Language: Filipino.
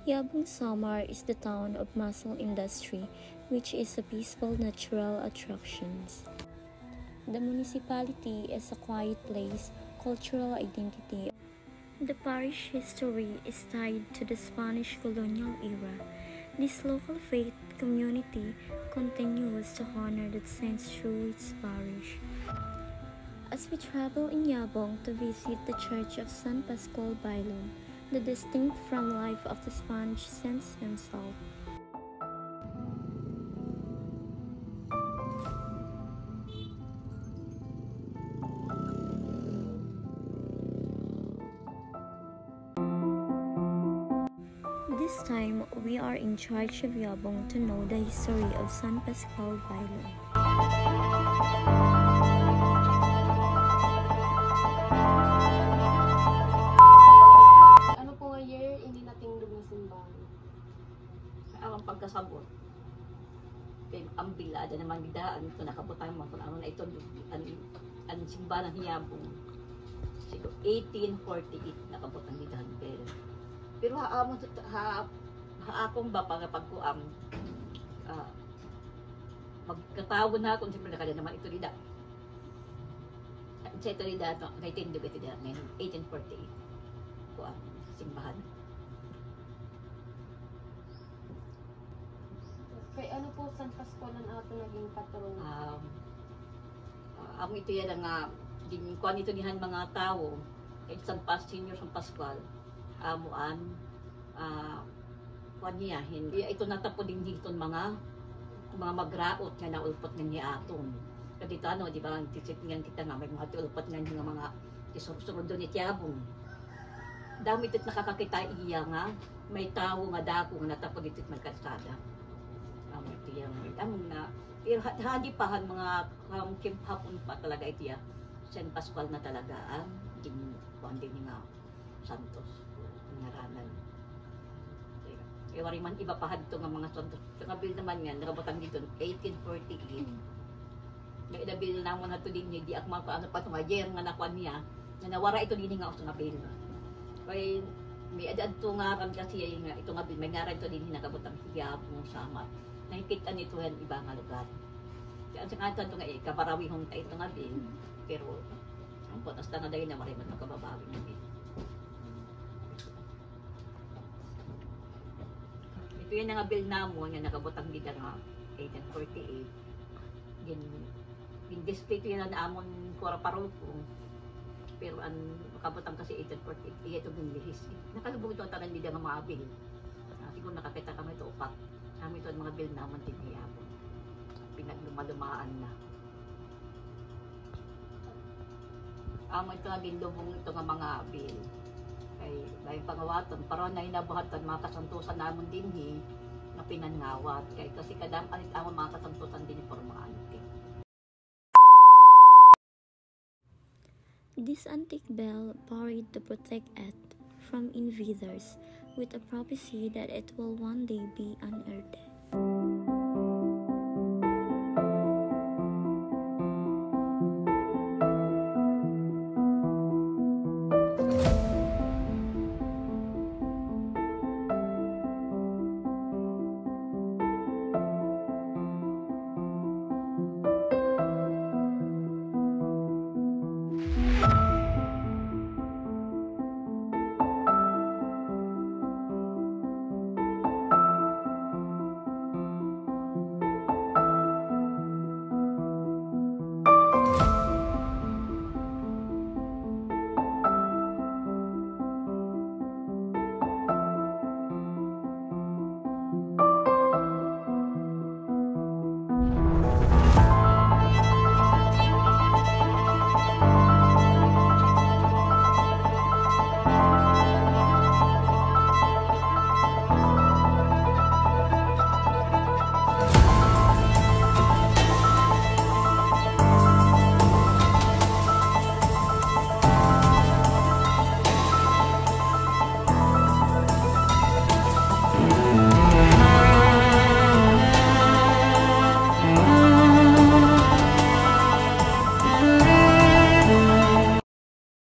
Yabong Samar is the town of mussel industry, which is a peaceful natural attractions. The municipality is a quiet place, cultural identity. The parish history is tied to the Spanish colonial era. This local faith community continues to honor the saints through its parish. As we travel in Yabong to visit the Church of San Pascual Bailon, the distinct from life of the Spanish saint himself. This time, we are in charge of Yabong to know the history of San Pascual Bailon. Ano po nga year hindi nating lumisimbahan? Ang pagkasabot. Ang bilada naman bidaan ito nakabutang mo kung ano na ito ang simbahan ng Yabong. Siguro 1848 nakabutang bidaan pero haakong ba pagkuam magkatawag na akong siyempre nakala naman ito nila sa ito nila kay Tindo ito nila ngayon 1848 kuam simbahan. Kay ano po San Pascual ang ato naging patron? Amo ito yan nga kuan ito nihan mga tao kay Senior San Pascual amuan kuan niya hindi ito natapod din dito mga magraot nga naulpot nga niya aton kadito ano di ba tisit kita nga may mga ulpot nga mga isursurod doon ni Yabong dami ito't nakakakita iya nga may tao nga dako nga natapod ito't magkalsada amo ito yan among na pero hadi pa mga hapon pa talaga ito ya San Pascual na talaga ang kuan din nga Santos ngaranan. Wari man iba pa hadto nga mga Santos. Nga bill naman yan nakabutang dito 1848. May bill namon nato din di akma pa ano pa to nga year nga nakuan niya na nawara ito din nga uso nga bill. Kay may adad to nga ran kasi nga ito nga bill may ngaran to din nakabutang Yabong Samar. Nakikita nito yan iba nga lugar. Kaya sa kanto to nga kabarawihon ta ito nga bill pero ang potas na dahil na maray man makababawi nga bill. Ito yung nga bill namo nga nakabutang dito nga 1848. Gin-display ito yan na amon kora paroko. Pero ang nakabutang kasi 1848. Ito yung lihis. Nakalubog ito ang tanan nila nga mga bill. Siguro nakakita kami ito upat. Kami ito ang mga bill namon tiniyabon. Pinaglumalumaan na. Amo ito nga ginlubong ito nga mga bill. Kay lain pangawaton para na inabuhatan mga kasantusan namon dinhi nga pinangawat kay kasi kadam alit ang mga kasantusan din for mga antique. This antique bell buried to protect it from invaders with a prophecy that it will one day be unearthed.